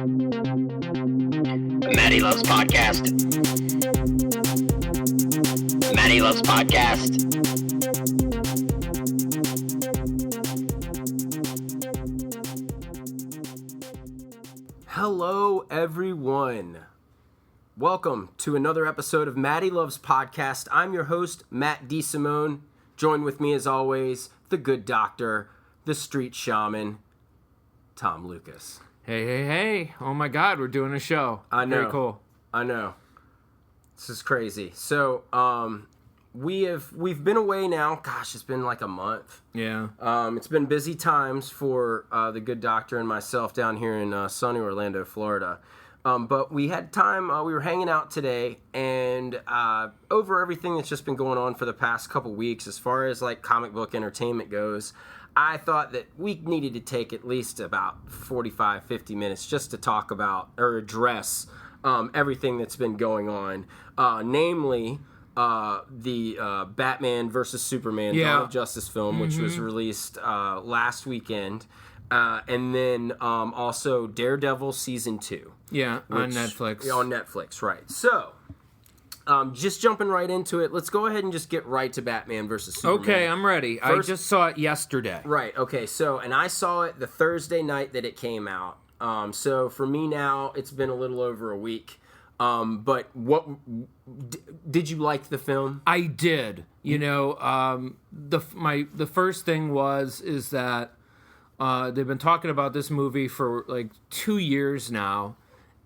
Matty Loves Podcast. Matty Loves Podcast. Hello, everyone. Welcome to another episode of Matty Loves Podcast. I'm your host, Matt D. Simone. Join with me, as always, the good doctor, the street shaman, Tom Lucas. Hey. Oh my God, we're doing a show. I know. Very cool. I know. This is crazy. So, we've been away now. Gosh, it's been like a month. Yeah. It's been busy times for the good doctor and myself down here in sunny Orlando, Florida. But we had time. We were hanging out today, and over everything that's just been going on for the past couple weeks, as far as like comic book entertainment goes, I thought that we needed to take at least about 45, 50 minutes just to talk about or address everything that's been going on, namely the Batman versus Superman Dawn of Justice film, which was released last weekend, and then also Daredevil Season 2. Yeah, on Netflix. Yeah, on Netflix, right. So, just jumping right into it, let's go ahead and just get right to Batman versus Superman. Okay, I'm ready. I just saw it yesterday. Right, okay, so, and I saw it the Thursday night that it came out. So, for me now, it's been a little over a week. But what did you like the film? I did. You know, the first thing is that they've been talking about this movie for like 2 years now,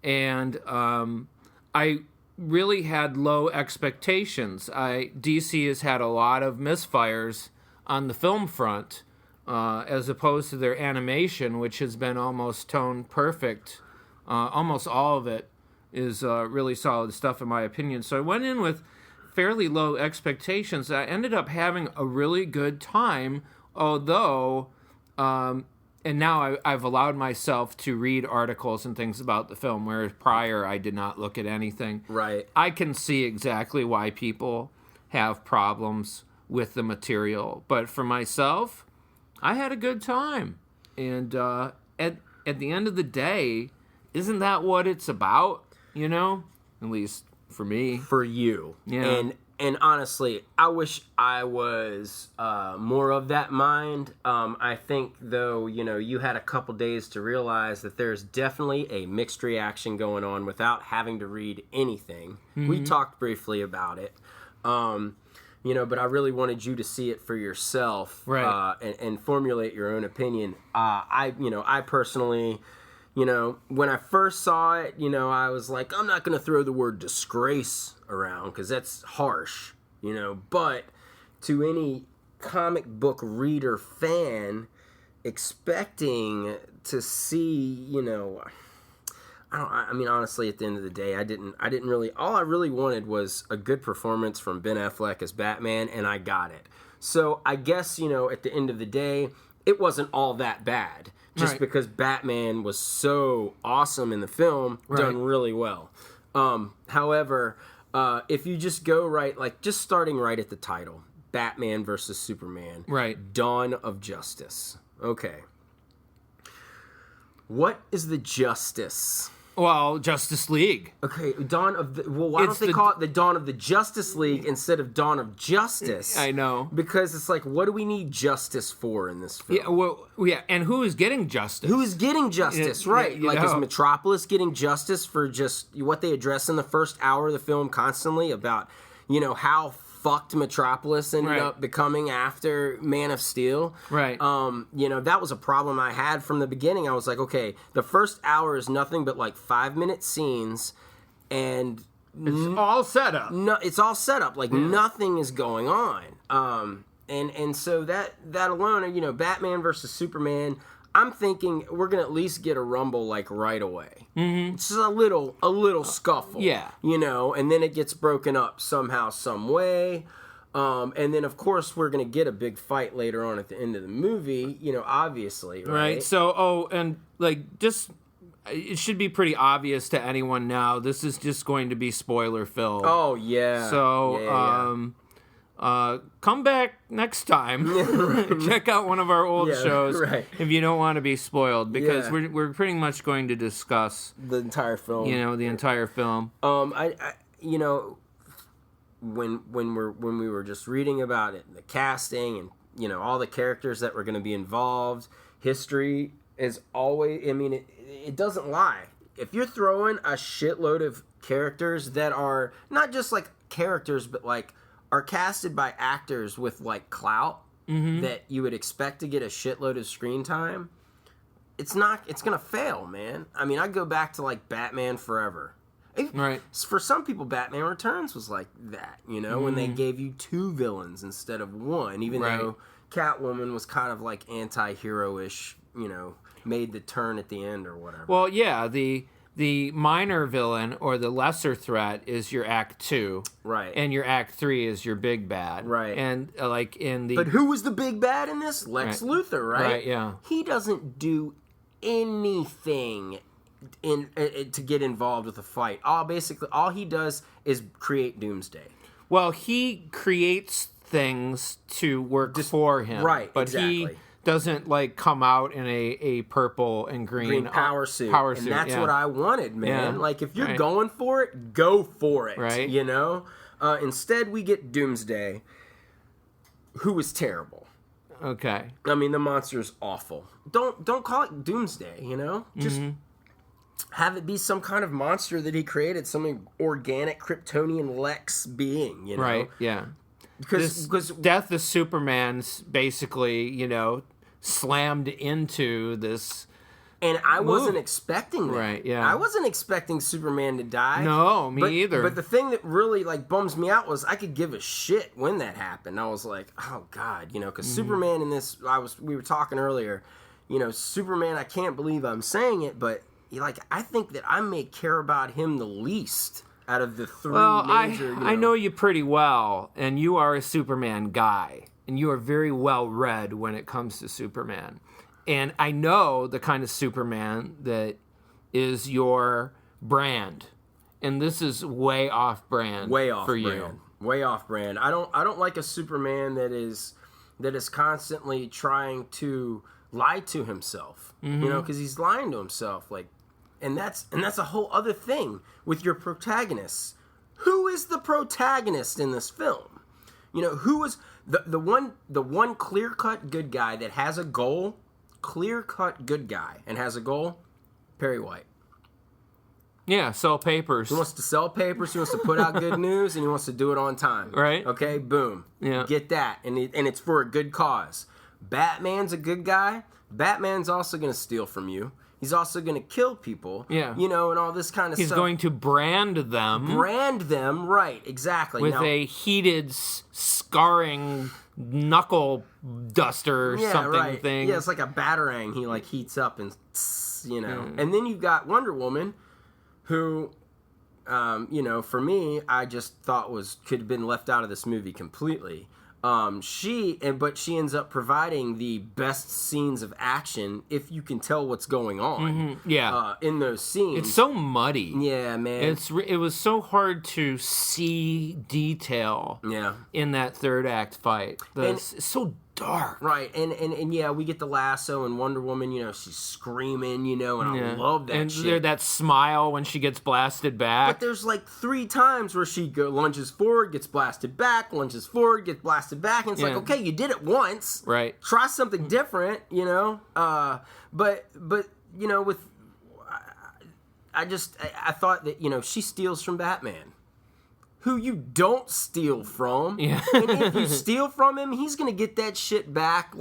and I really had low expectations. DC has had a lot of misfires on the film front, as opposed to their animation, which has been almost tone perfect. Almost all of it is really solid stuff, in my opinion. So I went in with fairly low expectations. I ended up having a really good time, although, and now I've allowed myself to read articles and things about the film, whereas prior I did not look at anything. Right. I can see exactly why people have problems with the material, but for myself, I had a good time. And at the end of the day, isn't that what it's about? You know, at least for me. For you. Yeah. And honestly, I wish I was more of that mind. I think, though, you know, you had a couple days to realize that there's definitely a mixed reaction going on without having to read anything. Mm-hmm. We talked briefly about it. You know, but I really wanted you to see it for yourself, right? And formulate your own opinion. I personally, you know, when I first saw it, you know, I was like, I'm not going to throw the word disgrace around because that's harsh, you know. But to any comic book reader fan expecting to see, you know, I mean, honestly, at the end of the day, I didn't really, all I really wanted was a good performance from Ben Affleck as Batman, and I got it. So I guess, you know, at the end of the day, it wasn't all that bad. Just right. Because Batman was so awesome in the film, done really well. However, if you just go right, like just starting right at the title, Batman versus Superman, right? Dawn of Justice. Okay. What is the justice? Well, Justice League. Okay, why don't they call it the Dawn of the Justice League instead of Dawn of Justice? I know. Because it's like, what do we need justice for in this film? Yeah, and who is getting justice? Who is getting justice, right? Is Metropolis getting justice for just what they address in the first hour of the film constantly about, you know, how fucked Metropolis ended up becoming after Man of Steel. Right. You know, that was a problem I had from the beginning. I was like, okay, the first hour is nothing but like 5-minute scenes, and it's all set up. No, it's all set up. Like nothing is going on. And so that alone, you know, Batman versus Superman, I'm thinking we're gonna at least get a rumble like right away. Mm-hmm. It's just a little scuffle. Yeah. You know, and then it gets broken up somehow, some way. And then of course we're gonna get a big fight later on at the end of the movie. You know, obviously, right? So, and like just. It should be pretty obvious to anyone now. This is just going to be spoiler filled. Oh yeah. So, come back next time. Check out one of our old shows if you don't want to be spoiled, because we're pretty much going to discuss the entire film. The entire film. I when we were just reading about it, the casting and all the characters that were going to be involved, history is always. I mean, it doesn't lie. If you're throwing a shitload of characters that are not just like characters, but like are casted by actors with like clout that you would expect to get a shitload of screen time, it's gonna fail, man. I mean, I go back to like Batman Forever. Right. For some people, Batman Returns was like that, when they gave you 2 villains instead of 1, even though Catwoman was kind of like anti-hero-ish, made the turn at the end or whatever. Well, yeah, the minor villain or the lesser threat is your Act 2. Right. And your Act 3 is your big bad. Right. And like in the... But who was the big bad in this? Lex Luthor, right? Right, yeah. He doesn't do anything to get involved with a fight. All he does is create doomsday. Well, he creates things to work for him. Right, but exactly. He doesn't like come out in a purple and green power suit. And that's what I wanted, man. Yeah. Like if you're going for it, go for it. Right. Instead we get Doomsday, who is terrible. Okay. I mean, the monster is awful. Don't call it Doomsday, Just have it be some kind of monster that he created, some organic Kryptonian Lex being, Right, yeah. Because Death of Superman's basically, slammed into this. And I wasn't expecting that. Right, yeah. I wasn't expecting Superman to die. No, me either. But the thing that really bums me out was I could give a shit when that happened. I was like, oh God, because Superman in this, we were talking earlier, Superman, I can't believe I'm saying it, but I think that I may care about him the least out of the 3 major. I know you pretty well, and you are a Superman guy, and you are very well read when it comes to Superman. And I know the kind of Superman that is your brand, and this is way off brand. Way off for brand. you. Way off brand. I don't like a Superman that is constantly trying to lie to himself. Because he's lying to himself. And that's a whole other thing with your protagonists. Who is the protagonist in this film? Who is the one clear-cut good guy that has a goal? Clear-cut good guy and has a goal? Perry White. Yeah, sell papers. He wants to sell papers, he wants to put out good news, and he wants to do it on time. Right. Okay, boom. Yeah. Get that. And it's for a good cause. Batman's a good guy. Batman's also going to steal from you. He's also going to kill people. Yeah. And all this kind of stuff. He's going to brand them. Brand them, right, exactly. With a heated, scarring knuckle duster something thing. Yeah, it's like a batarang he heats up and, And then you've got Wonder Woman, who, for me, I just thought could have been left out of this movie completely. But she ends up providing the best scenes of action if you can tell what's going on. Yeah, in those scenes, it's so muddy. Yeah, man, it was so hard to see detail. Yeah, in that third act fight, it's so dark. Right, and yeah, we get the lasso and Wonder Woman. She's screaming. And I love that. And shit. That smile when she gets blasted back. But there's 3 times where she lunges forward, gets blasted back, lunges forward, gets blasted back, and it's okay, you did it once. Right. Try something different. But with I thought that she steals from Batman, who you don't steal from. Yeah. And if you steal from him, he's going to get that shit back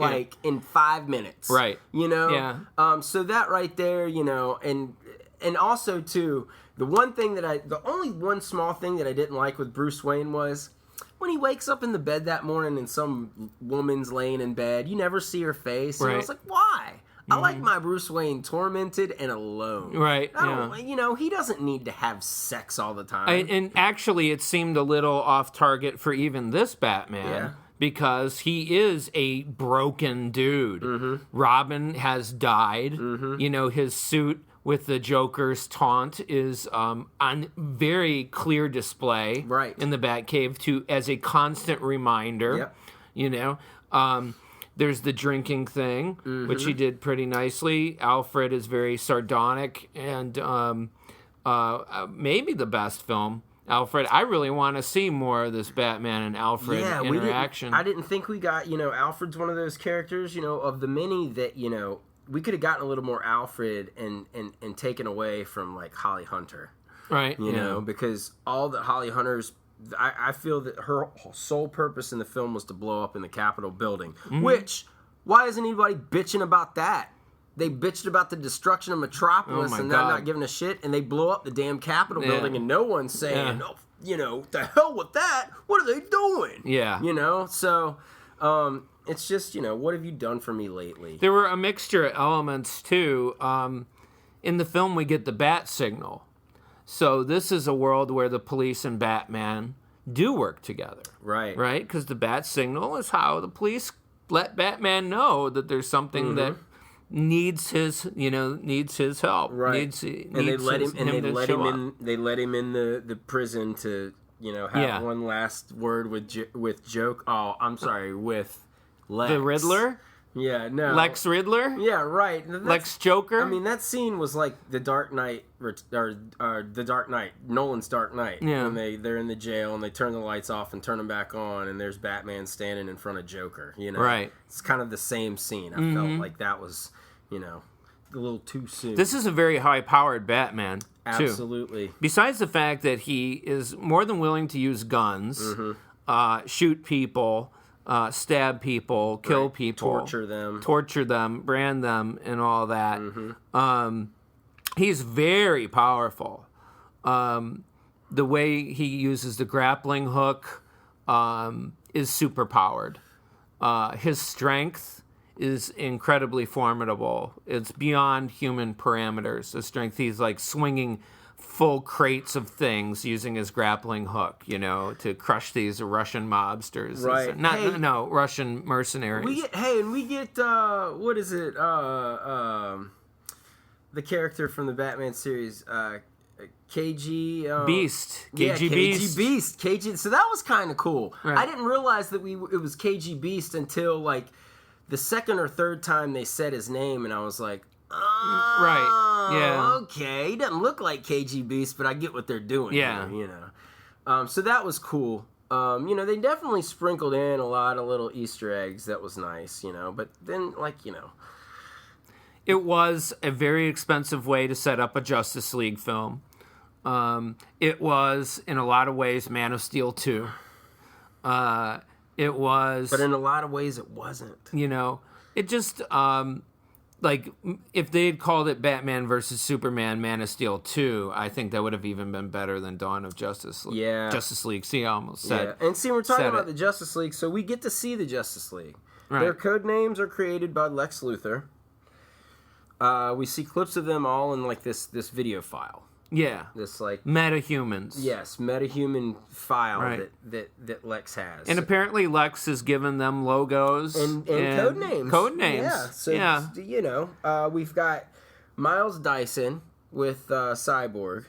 in 5 minutes. Right. Yeah. So that right there, and also too, the only one small thing that I didn't like with Bruce Wayne was when he wakes up in the bed that morning and some woman's laying in bed, you never see her face. And I was like, why? I like my Bruce Wayne tormented and alone. Right. He doesn't need to have sex all the time. And actually, it seemed a little off target for even this Batman. Yeah. Because he is a broken dude. Mm-hmm. Robin has died. Mm-hmm. His suit with the Joker's taunt is on very clear display in the Batcave as a constant reminder. Yep. You know, there's the drinking thing, which he did pretty nicely. Alfred is very sardonic and maybe the best film. Alfred, I really want to see more of this Batman and Alfred interaction. I didn't think we got, Alfred's one of those characters, of the many that, we could have gotten a little more Alfred and taken away from, like, Holly Hunter. Right. You know, because all the Holly Hunter's, I feel that her sole purpose in the film was to blow up in the Capitol building, which, why isn't anybody bitching about that? They bitched about the destruction of Metropolis and they're not giving a shit, and they blow up the damn Capitol building, and no one's saying, the hell with that. What are they doing? Yeah. So it's just, what have you done for me lately? There were a mixture of elements, too. In the film, we get the bat signal. So this is a world where the police and Batman do work together. Right. Right? Because the bat signal is how the police let Batman know that there's something that needs his help. Right. They let him in the prison to, have one last word with Joke. Oh, I'm sorry, with Lex. The Riddler? Yeah, no. Lex Riddler? Yeah, right. Lex Joker? I mean, that scene was like the Dark Knight, Nolan's Dark Knight. Yeah. When they're in the jail and they turn the lights off and turn them back on, and there's Batman standing in front of Joker. Right. It's kind of the same scene. I felt like that was, a little too soon. This is a very high-powered Batman, too. Absolutely. Besides the fact that he is more than willing to use guns, shoot people, stab people, kill people, torture them, brand them, and all that. He's very powerful. The way he uses the grappling hook is super powered. His strength is incredibly formidable. It's beyond human parameters. The strength, he's like swinging full crates of things using his grappling hook, to crush these Russian mobsters. Right. Russian mercenaries. We get what is it? The character from the Batman series, KG Beast. KG Beast. KG. So that was kind of cool. Right. I didn't realize that it was KG Beast until like the second or third time they said his name, and I was like, right. Yeah. Okay. He doesn't look like KG Beast, but I get what they're doing. Yeah. Here, so that was cool. They definitely sprinkled in a lot of little Easter eggs. That was nice, But then, it was a very expensive way to set up a Justice League film. It was, in a lot of ways, Man of Steel 2. It was... But in a lot of ways, it wasn't. It just... if they had called it Batman versus Superman, Man of Steel 2, I think that would have even been better than Dawn of Justice League. Yeah. Justice League. See, I almost said. Yeah. And see, we're talking about the Justice League, so we get to see the Justice League. Right. Their code names are created by Lex Luthor. We see clips of them all in this video file. Yeah. This metahumans. Yes, metahuman file that Lex has. And apparently Lex has given them logos and code names. Code names. Yeah. So we've got Miles Dyson with Cyborg.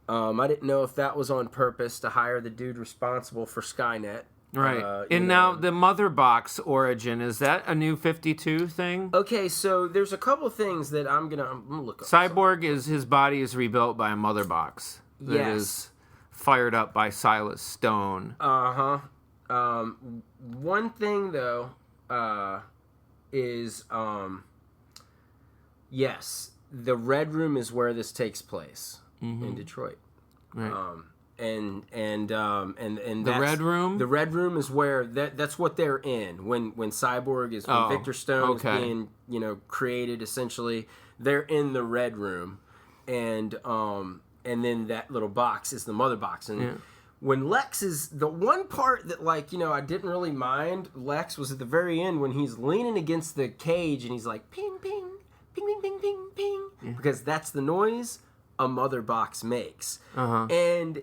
I didn't know if that was on purpose to hire the dude responsible for Skynet. Right. Now the Mother Box origin, is that a new 52 thing? Okay, so there's a couple things that I'm gonna look up. Cyborg his body is rebuilt by a Mother Box that is fired up by Silas Stone. One thing though is yes, the Red Room is where this takes place in Detroit. Right. And the Red Room? The Red Room is where that's what they're in when Cyborg is when Victor Stone is being created. Essentially, they're in the Red Room, and then that little box is the Mother Box. And when Lex is the one part that I didn't really mind. Lex was at the very end when he's leaning against the cage and he's like ping ping ping ping ping ping ping because that's the noise a Mother Box makes. And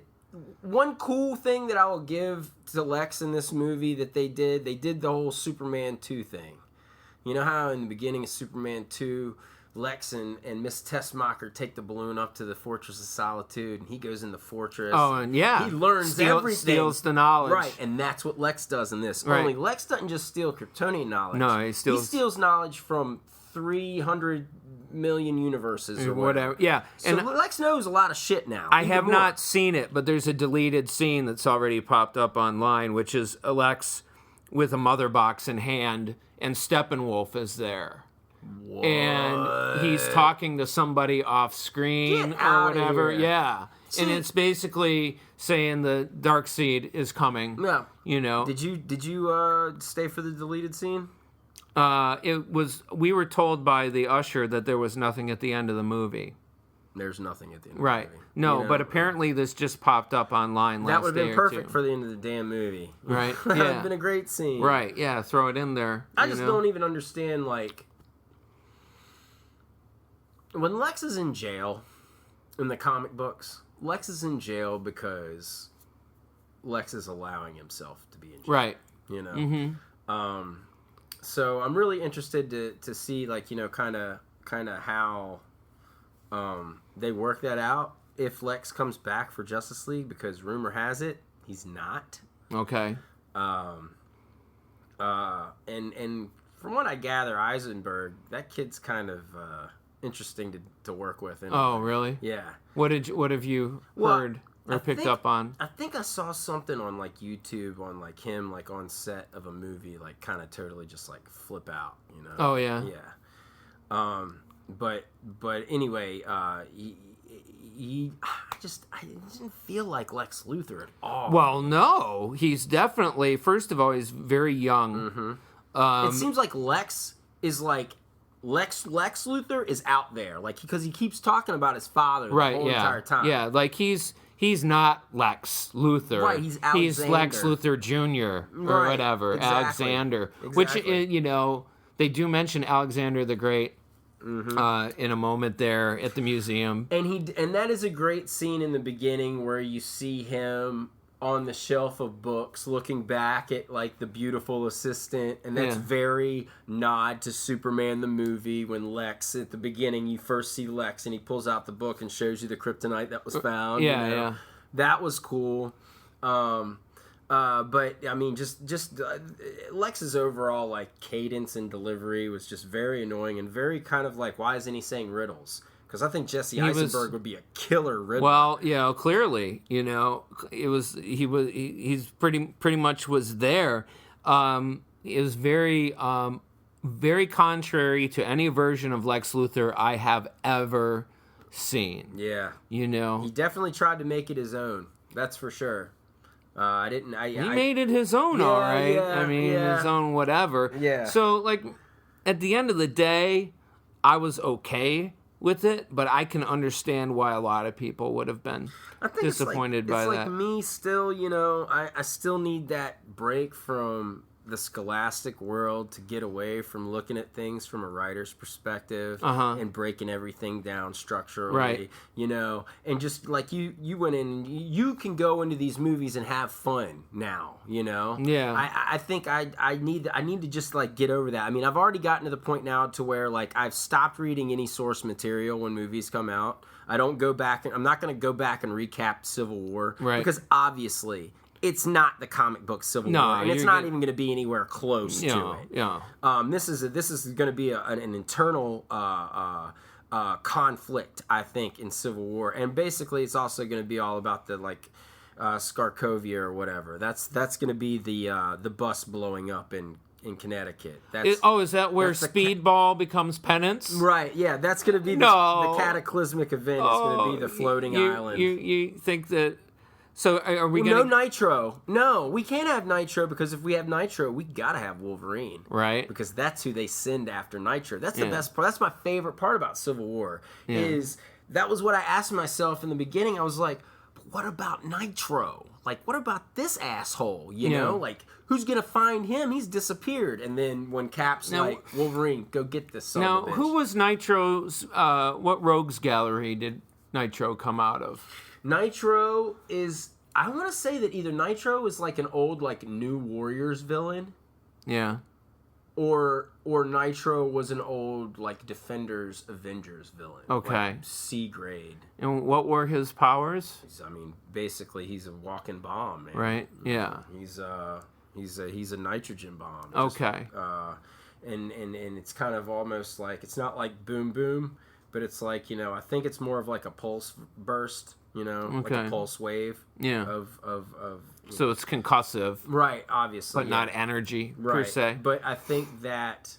one cool thing that I will give to Lex in this movie that they did the whole Superman 2 thing. You know how in the beginning of Superman 2, Lex and Miss Tessmacher take the balloon up to the Fortress of Solitude, and he goes in the fortress. Oh, and yeah. He learns everything. Steals the knowledge. Right, and that's what Lex does in this. Right. Only Lex doesn't just steal Kryptonian knowledge. No, he steals knowledge from 300 million universes or whatever. Yeah. So Lex knows a lot of shit now. I have not seen it, but there's a deleted scene that's already popped up online, which is Lex with a mother box in hand, and Steppenwolf is there. What? And he's talking to somebody off screen or whatever. Yeah. See, and it's basically saying the Darkseid is coming. Yeah. You know. Did you stay for the deleted scene? We were told by the usher that there was nothing at the end of the movie. There's nothing at the end right. of the movie. No, but apparently this just popped up online last day. That would have been perfect for the end of the damn movie. Right. That would have been a great scene. Right, yeah, throw it in there. I just don't even understand, like, when Lex is in jail in the comic books, Lex is in jail because Lex is allowing himself to be in jail. Right. You know? Mm-hmm. So I'm really interested to see, like, you know, kind of how they work that out if Lex comes back for Justice League, because rumor has it he's not. Okay. And from what I gather, Eisenberg, that kid's kind of interesting to work with. Anyway. Oh, really? Yeah. What have you heard or picked up on? I think I saw something on like YouTube on like him like on set of a movie, like kind of totally just like flip out, you know? Oh yeah. Yeah. But anyway, I didn't feel like Lex Luthor at all. Well, no, he's definitely. First of all, he's very young. Mm-hmm. It seems like Lex is like Lex Luthor is out there, like because he keeps talking about his father the whole entire time. Yeah, like he's not Lex Luthor. Right, he's Alexander. He's Lex Luthor Jr. or whatever, exactly. Alexander. Exactly. Which, you know, they do mention Alexander the Great in a moment there at the museum. And that is a great scene in the beginning where you see him on the shelf of books looking back at like the beautiful assistant, and that's very nod to Superman the movie when Lex at the beginning you first see Lex and he pulls out the book and shows you the kryptonite that was found. Yeah. That was cool. But I mean, just Lex's overall like cadence and delivery was just very annoying and very kind of like, why isn't he saying riddles? Because I think Jesse Eisenberg would be a killer riddler. Well, yeah, clearly, you know, he's pretty much was there. It was very very contrary to any version of Lex Luthor I have ever seen. Yeah, you know, he definitely tried to make it his own. That's for sure. He made it his own, all right. I mean, his own whatever. Yeah. So, like, at the end of the day, I was okay with it, but I can understand why a lot of people would have been disappointed by that. It's like me still, you know, I still need that break from the scholastic world to get away from looking at things from a writer's perspective and breaking everything down structurally, right. You know, and just like you went in, you can go into these movies and have fun now, you know? Yeah. I think I need to just like get over that. I mean, I've already gotten to the point now to where like I've stopped reading any source material when movies come out. I don't go back, I'm not going to go back and recap Civil War, right. Because obviously it's not the comic book Civil War, and it's not even going to be anywhere close to it. Yeah. This is going to be an internal conflict, I think, in Civil War, and basically it's also going to be all about the like Skarkovia or whatever. That's going to be the bus blowing up in Connecticut. Is that where Speedball becomes Penance? Right. Yeah, that's going to be the cataclysmic event. It's going to be the floating island. You think that? So are we going to... No Nitro. No, we can't have Nitro because if we have Nitro, we got to have Wolverine. Right. Because that's who they send after Nitro. That's the best part. That's my favorite part about Civil War. Is that was what I asked myself in the beginning. I was like, but what about Nitro? Like, what about this asshole? You know? Like, who's going to find him? He's disappeared. And then when Cap's like, Wolverine, go get this son of a bitch. Who was Nitro's... what rogues gallery did Nitro come out of? Nitro is... I want to say that either Nitro is like an old, like, New Warriors villain. Yeah. Or Nitro was an old, like, Defenders, Avengers villain. Okay. Like, C grade. And what were his powers? I mean, basically, he's a walking bomb, man. Right, yeah. He's a nitrogen bomb. Okay. And it's kind of almost like, it's not like boom boom, but it's like, you know, I think it's more of like a pulse burst, you know, like a pulse wave. Yeah. Of So it's concussive. Right, obviously. But not energy, per se. But I think that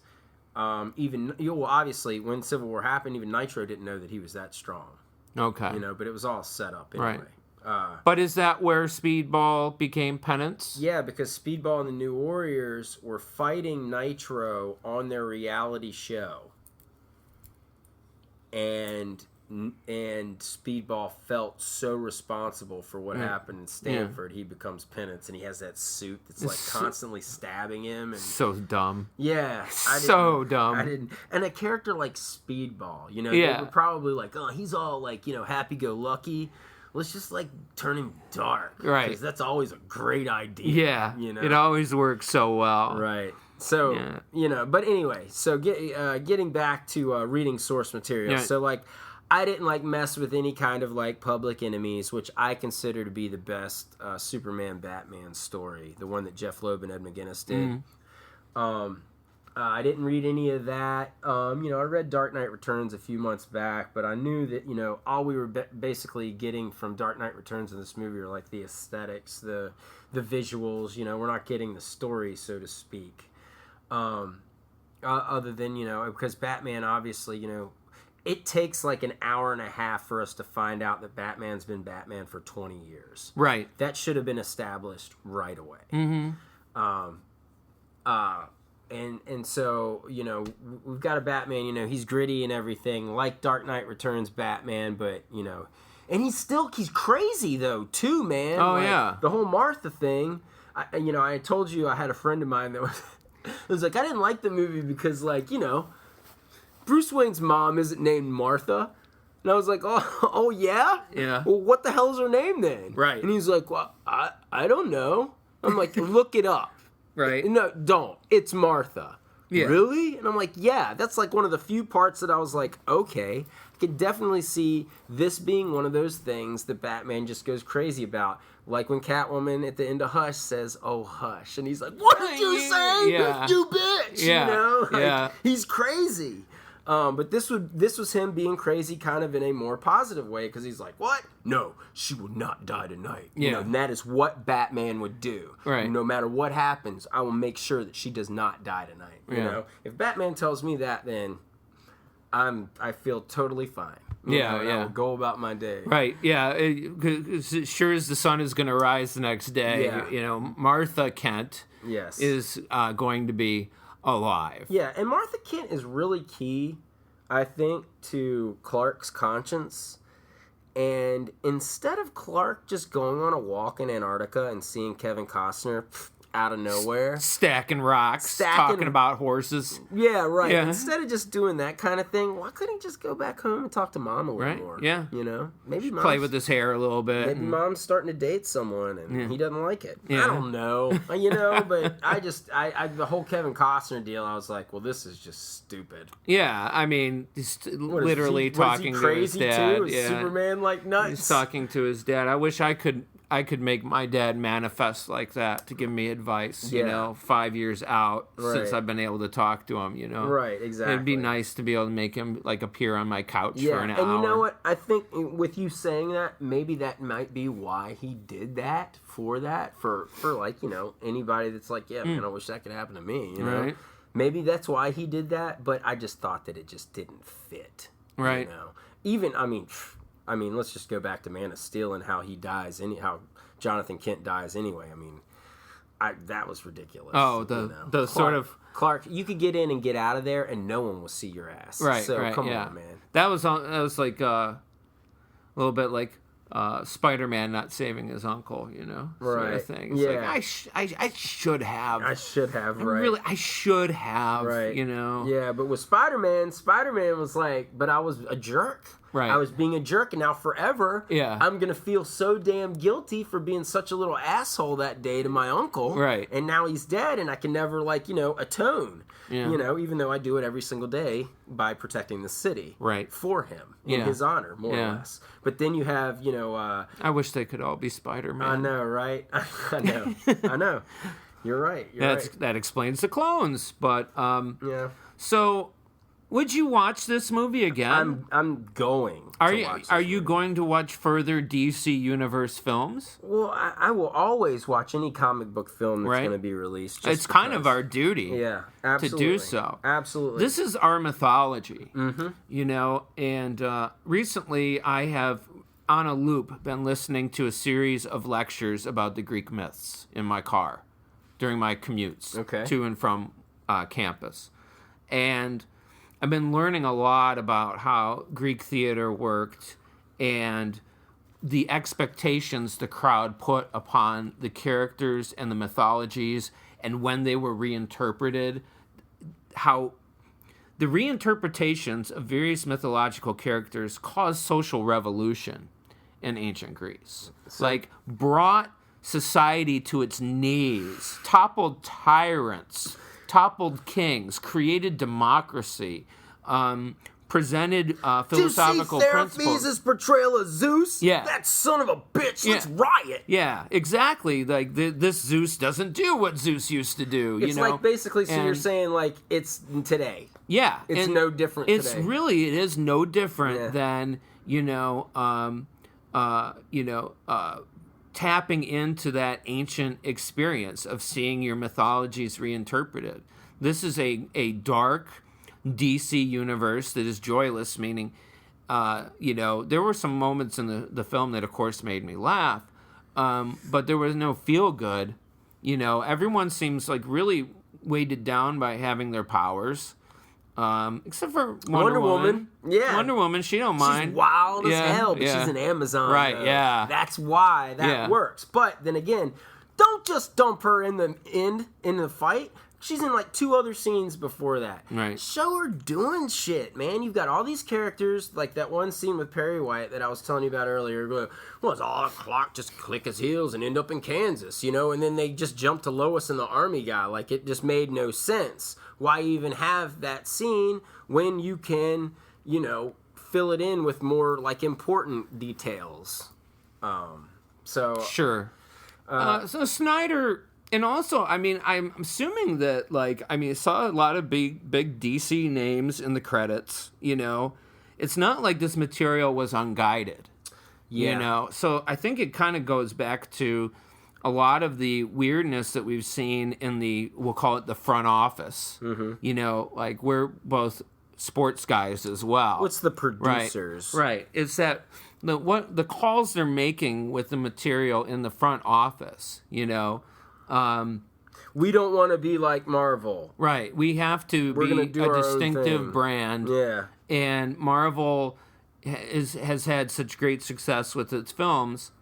obviously, when Civil War happened, even Nitro didn't know that he was that strong. Okay. You know, but it was all set up anyway. Right. But is that where Speedball became Penance? Yeah, because Speedball and the New Warriors were fighting Nitro on their reality show. And Speedball felt so responsible for what happened in Stanford. He becomes Penance, and he has that suit that's like constantly stabbing him. And so dumb. Yeah, dumb. And a character like Speedball, you know, they were probably like, oh, he's all like, you know, happy-go-lucky. Let's just like turn him dark, right? Because that's always a great idea. Yeah, you know, it always works so well, right? So you know, but anyway, so getting back to reading source material. Yeah. So like, I didn't like mess with any kind of like Public Enemies, which I consider to be the best Superman Batman story, the one that Jeff Loeb and Ed McGuinness did. I didn't read any of that. You know, I read Dark Knight Returns a few months back, but I knew that, you know, all we were basically getting from Dark Knight Returns in this movie are like the aesthetics, the visuals. You know, we're not getting the story, so to speak. Other than, you know, because Batman, obviously, you know, it takes like an hour and a half for us to find out that Batman's been Batman for 20 years. Right. That should have been established right away. And so, you know, we've got a Batman, you know, he's gritty and everything, like Dark Knight Returns Batman, but, you know, and he's crazy, though, too, man. Oh, like, yeah. The whole Martha thing, I told you I had a friend of mine that was like, I didn't like the movie because, like, you know, Bruce Wayne's mom isn't named Martha. And I was like, oh yeah? Yeah. Well, what the hell's her name then? Right. And he's like, well, I don't know. I'm like, look it up. Right. No, don't. It's Martha. Yeah. Really? And I'm like, yeah. That's like one of the few parts that I was like, okay. I could definitely see this being one of those things that Batman just goes crazy about. Like when Catwoman at the end of Hush says, oh, hush. And he's like, what did you say? Yeah. You bitch. Yeah. You know? Like, yeah. He's crazy. But this was him being crazy kind of in a more positive way, because he's like, what? No, she will not die tonight. Yeah. You know, and that is what Batman would do. Right. No matter what happens, I will make sure that she does not die tonight. You know? If Batman tells me that, then I feel totally fine. Yeah, I will go about my day. Right, yeah. Sure as the sun is going to rise the next day, you know, Martha Kent is going to be alive. Yeah, and Martha Kent is really key, I think, to Clark's conscience. And instead of Clark just going on a walk in Antarctica and seeing Kevin Costner out of nowhere, stacking rocks, talking about horses. Yeah, right. Yeah. Instead of just doing that kind of thing, why couldn't he just go back home and talk to Mom a little more? Yeah. You know? Maybe play with his hair a little bit. Maybe Mom's starting to date someone and he doesn't like it. Yeah. I don't know. You know, but I the whole Kevin Costner deal, I was like, well, this is just stupid. Yeah, I mean, he's literally talking to his dad. Too? Is Superman like nuts? He's talking to his dad. I wish I could make my dad manifest like that to give me advice, you know, 5 years out since I've been able to talk to him, you know. Right, exactly. It'd be nice to be able to make him, like, appear on my couch for an hour. And you know what? I think with you saying that, maybe that might be why he did that, for like, you know, anybody that's like, yeah, man, I wish that could happen to me, you know. Right. Maybe that's why he did that, but I just thought that it just didn't fit. Right. You know? Even, I mean, let's just go back to Man of Steel and how he dies, how Jonathan Kent dies anyway. I mean, that was ridiculous. Oh, the sort of Clark, you could get in and get out of there, and no one will see your ass. Right. So right, come on, man. That was like a little bit like Spider-Man not saving his uncle, you know, sort of thing. It's like I should have. I should have. Right. You know. Yeah, but with Spider-Man was like, but I was a jerk. Right. I was being a jerk, and now forever, Yeah. I'm going to feel so damn guilty for being such a little asshole that day to my uncle. Right. And now he's dead, and I can never, atone. Yeah. Even though I do it every single day by protecting the city. Right. For him, in his honor, more or less. But then you have, I wish they could all be Spider-Man. I know, right? I know. I know. You're right. That explains the clones. But, Yeah. So, would you watch this movie again? I'm going. Are to you watch this are you movie. going to watch further DC Universe films? Well, I will always watch any comic book film that's Right. going to be released. just It's kind of because. our duty. Yeah, absolutely. do so. Absolutely. This is our mythology, and recently I have, on a loop, been listening to a series of lectures about the Greek myths in my car during my commutes to and from campus. And I've been learning a lot about how Greek theater worked and the expectations the crowd put upon the characters and the mythologies, and when they were reinterpreted, how the reinterpretations of various mythological characters caused social revolution in ancient Greece. Brought society to its knees, toppled tyrants, toppled kings, created democracy, presented philosophical principles. Therapes' portrayal of Zeus? Yeah. That son of a bitch, Yeah. let's riot. Yeah, exactly. This Zeus doesn't do what Zeus used to do. It's basically, you're saying, it's today. Yeah. It's no different It's today. really, it is no different than, tapping into that ancient experience of seeing your mythologies reinterpreted. This is a dark DC universe that is joyless, meaning, there were some moments in the film that, of course, made me laugh, but there was no feel good. Everyone seems really weighted down by having their powers. Except for Wonder Woman. Yeah. Wonder Woman, she don't mind. She's wild as hell, but she's an Amazon. Right, though. yeah. That's why that works. But then again, don't just dump her in the fight. She's in 2 other scenes before that. Right. Show her doing shit, man. You've got all these characters, like that one scene with Perry White that I was telling you about earlier. Well, it's all a clock, just click his heels and end up in Kansas, and then they just jump to Lois and the army guy. It just made no sense. Why even have that scene when you can, fill it in with more important details? Sure. So Snyder, and also, I'm assuming that, I saw a lot of big DC names in the credits, It's not like this material was unguided, So I think it kind of goes back to a lot of the weirdness that we've seen in we'll call it the front office. Mm-hmm. We're both sports guys as well. What's the producers? Right. It's that the calls they're making with the material in the front office, we don't want to be like Marvel. Right. We have to be a distinctive brand. Yeah. And Marvel has had such great success with its films,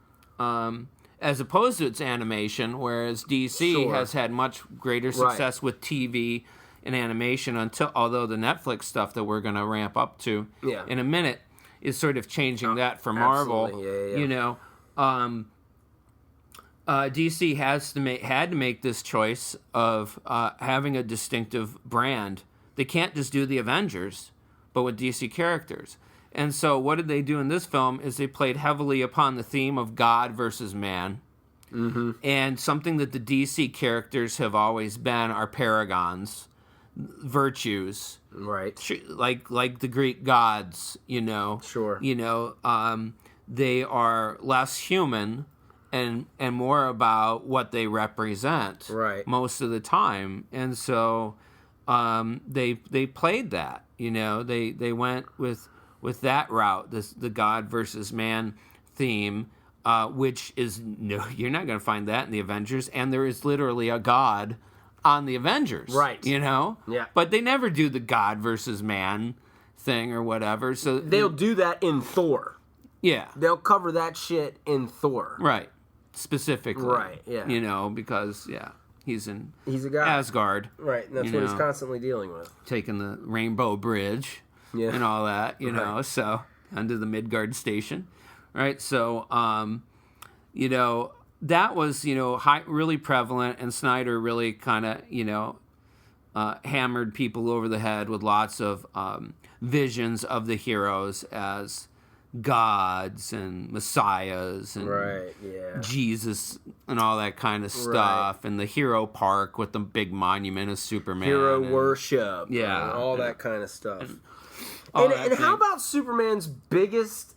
as opposed to its animation, whereas DC has had much greater success with TV and animation although the Netflix stuff that we're going to ramp up to in a minute is sort of changing that for Marvel. Yeah. DC had to make this choice of having a distinctive brand. They can't just do the Avengers, but with DC characters. And so what did they do in this film is they played heavily upon the theme of God versus man. Mm-hmm. And something that the DC characters have always been are paragons, virtues. Right. Like the Greek gods, Sure. They are less human and more about what they represent most of the time. And so they played that, they went with that route, the God versus man theme, which is you're not going to find that in the Avengers, and there is literally a God on the Avengers, right? Yeah. But they never do the God versus man thing or whatever. So they'll do that in Thor. Yeah, they'll cover that shit in Thor, right? Specifically, right? Yeah, because he's a guy. Asgard, right? And that's what he's constantly dealing with, taking the Rainbow Bridge. Yeah. And all that, you know, so onto the Midgard station, right? So, that was, really prevalent, and Snyder really kind of, hammered people over the head with lots of visions of the heroes as gods and messiahs and Jesus and all that kind of stuff, and the hero park with the big monument of Superman, hero worship, all that kind of stuff. And how about Superman's biggest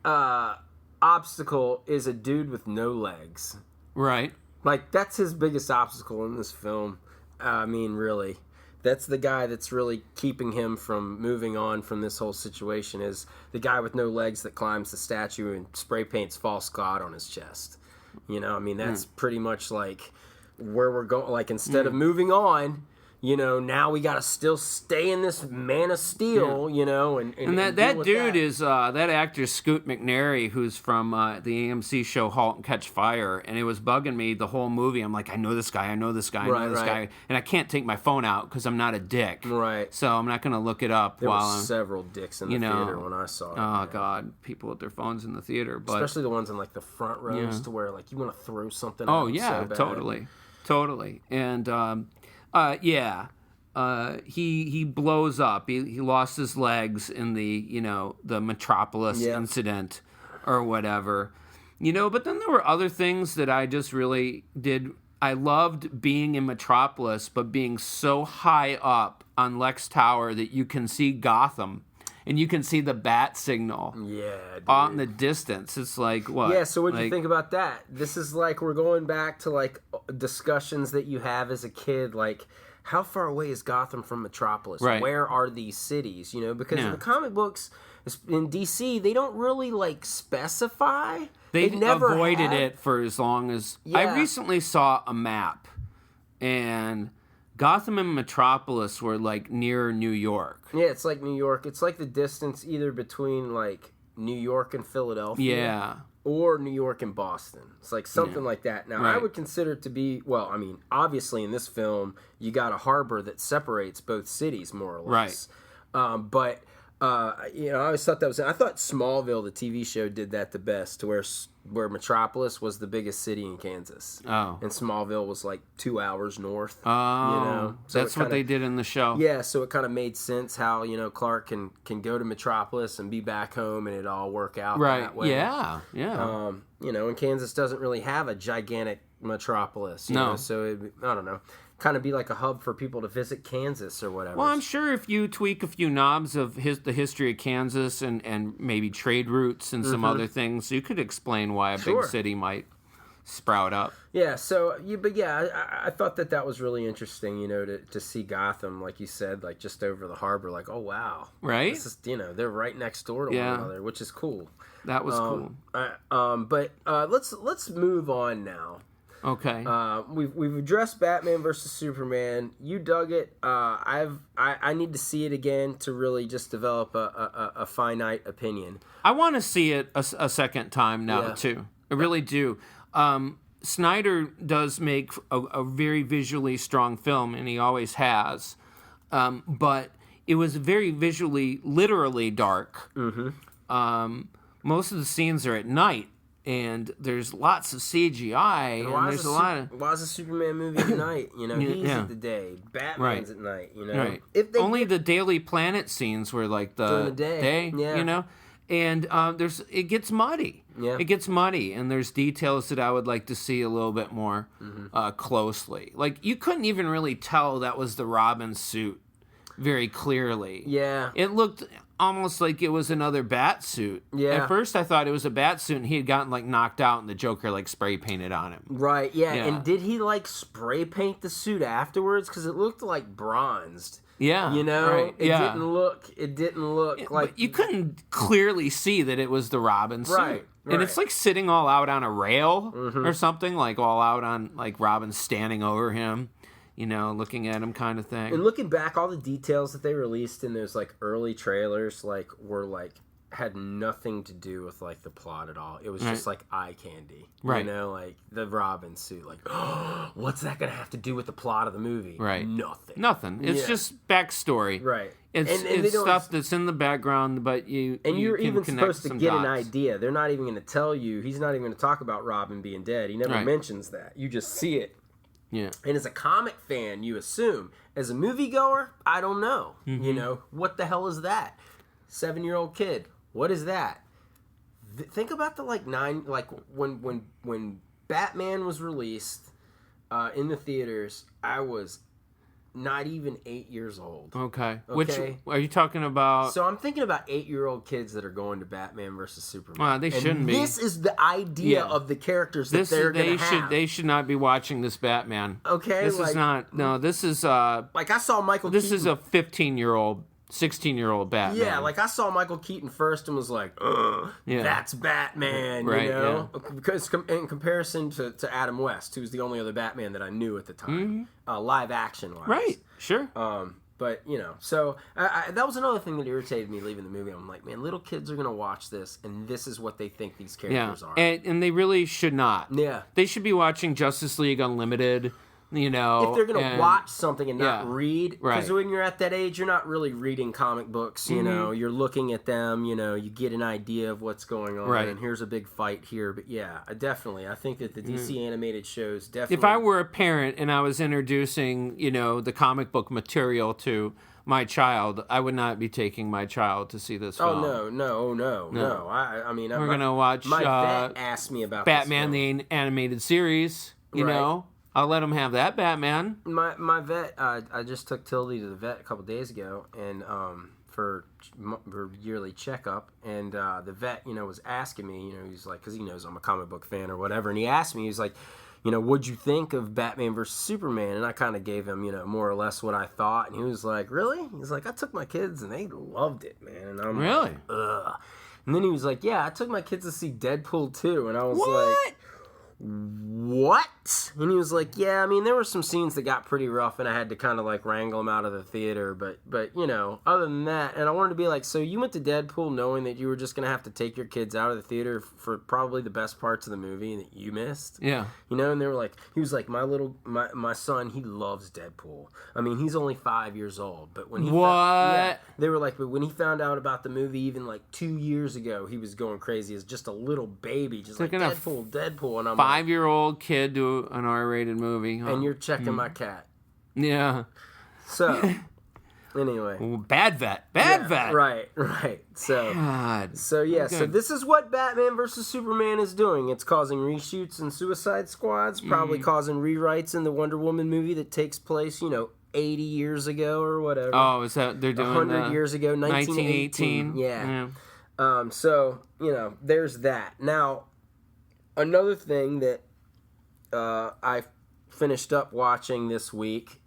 obstacle is a dude with no legs? Right. Like, that's his biggest obstacle in this film. I mean, really. That's the guy that's really keeping him from moving on from this whole situation, is the guy with no legs that climbs the statue and spray paints false god on his chest. I mean, that's pretty much like where we're going. Like, instead of moving on, now we got to still stay in this Man of Steel, and that dude is that actor Scoot McNairy, who's from the AMC show *Halt and Catch Fire*, and it was bugging me the whole movie. I'm like, I know this guy, I know this guy, I know this guy, and I can't take my phone out because I'm not a dick, right? So I'm not going to look it up. There were several dicks in the theater when I saw it. Oh God, people with their phones in the theater, but especially the ones in like the front rows, to where like you want to throw something. Oh out yeah, so bad. totally, and. He blows up. He lost his legs in the Metropolis incident or whatever. But then there were other things that I just really did. I loved being in Metropolis, but being so high up on Lex Tower that you can see Gotham. And you can see the bat signal out in the distance. It's like, what? Yeah, so what do you think about that? This is like, we're going back to like discussions that you have as a kid, like, how far away is Gotham from Metropolis? Right. Where are these cities? Because in the comic books, in DC, they don't really like specify. They never avoided it for as long as... Yeah. I recently saw a map, and Gotham and Metropolis were like near New York. Yeah, it's like New York. It's like the distance either between like New York and Philadelphia. Yeah. Or New York and Boston. It's like something like that. Now, I would consider it to be, well, I mean, obviously in this film, you got a harbor that separates both cities, more or less. Right. But I always thought that was... I thought Smallville, the TV show, did that the best, to where Metropolis was the biggest city in Kansas. Oh. And Smallville was like 2 hours north. Oh. So that's what they did in the show. Yeah, so it kind of made sense how, Clark can go to Metropolis and be back home and it all work out that way. Yeah. And Kansas doesn't really have a gigantic metropolis. You know? So, I don't know. Kind of be like a hub for people to visit Kansas or whatever. Well, I'm sure if you tweak a few knobs of the history of Kansas and maybe trade routes and some other things, you could explain why a big city might sprout up. Yeah, so, I thought that was really interesting, to see Gotham, like you said, like just over the harbor, like, oh, wow. Right? This is, they're right next door to one another, which is cool. That was cool. But let's move on now. Okay. We've addressed Batman versus Superman. You dug it. I need to see it again to really just develop a finite opinion. I want to see it a second time now too. I really do. Snyder does make a very visually strong film, and he always has. But it was very visually, literally dark. Mm-hmm. Most of the scenes are at night. And there's lots of CGI, and there's a lot of... Why is a Superman movie at night? He's at the day. Batman's at night, Right. Only the Daily Planet scenes were like during the day. And it gets muddy. Yeah. It gets muddy, and there's details that I would like to see a little bit more closely. Like, you couldn't even really tell that was the Robin suit very clearly. Yeah. It looked almost like it was another bat suit. Yeah. At first I thought it was a bat suit and he had gotten like knocked out and the Joker like spray painted on him. Right, yeah. And did he like spray paint the suit afterwards? Because it looked like bronzed. Yeah. Right. It didn't look like... But you couldn't clearly see that it was the Robin suit. Right. And it's like sitting all out on a rail or something, like all out on like Robin standing over him. Looking at him kind of thing. And looking back, all the details that they released in those, like, early trailers, like, were, like, had nothing to do with like the plot at all. It was just like eye candy, right? You know, like the Robin suit. Like, oh, what's that gonna have to do with the plot of the movie? Right. Nothing. It's just backstory. Right. It's stuff that's in the background, but you're even supposed to get dots. an idea. They're not even going to tell you. He's not even going to talk about Robin being dead. He never mentions that. You just see it. Yeah. And as a comic fan, you assume. As a moviegoer, I don't know. Mm-hmm. You know, what the hell is that? 7-year-old kid. What is that? Think about the when Batman was released in the theaters. I was not even 8 years old. Okay. Which are you talking about? So I'm thinking about 8-year-old kids that are going to Batman versus Superman. Well, they shouldn't be. This is the idea of the characters that they're going to have. They should not be watching this Batman. Okay. This is not. No, this is. Like I saw Michael. This Keaton. Is a 15-year-old. 16-year-old Batman. Yeah, like I saw Michael Keaton first and was like, that's Batman, right, you know? Yeah. Because in comparison to Adam West, who's the only other Batman that I knew at the time, live action wise. Right, sure. But, you know, so that was another thing that irritated me leaving the movie. I'm like, man, little kids are going to watch this, and this is what they think these characters are. And they really should not. Yeah. They should be watching Justice League Unlimited. You know, if they're going to watch something and not read, because right. when you're at that age, you're not really reading comic books, you know, you're looking at them, you know, you get an idea of what's going on, and here's a big fight here, but yeah, I think that the DC animated shows definitely... If I were a parent and I was introducing, you know, the comic book material to my child, I would not be taking my child to see this film. Oh, no. I mean... We're going to watch... My vet asked me about Batman, the animated series, you know? I'll let him have that Batman. My vet, I just took Tildy to the vet a couple days ago, and for yearly checkup, and the vet, you know, was asking me, you know, he's like, because he knows I'm a comic book fan or whatever, and he asked me, he's like, you know, what'd you think of Batman versus Superman? And I kind of gave him, you know, more or less what I thought, and he was like, really? He's like, I took my kids, and they loved it, man. And I'm really? Like, ugh. And then he was like, yeah, I took my kids to see Deadpool too, and I was like... What? And he was like, yeah, I mean, there were some scenes that got pretty rough, and I had to kind of like wrangle them out of the theater, but you know, other than that, and I wanted to be like, so you went to Deadpool knowing that you were just gonna have to take your kids out of the theater for probably the best parts of the movie that you missed? Yeah. You know, and they were like, he was like, my son, he loves Deadpool. I mean, he's only 5 years old, but when he they were like, but when he found out about the movie even like 2 years ago, he was going crazy as just a little baby, just like Deadpool, and I'm 5-year-old kid to an R-rated movie, huh? And you're checking my cat. Yeah. So, anyway. Bad vet. Right. So, God. So yeah, so this is what Batman versus Superman is doing. It's causing reshoots and Suicide Squads, probably causing rewrites in the Wonder Woman movie that takes place, you know, 80 years ago or whatever. Oh, is that they're doing 100 years ago, 1918. Yeah. So, you know, there's that. Now, another thing that I finished up watching this week,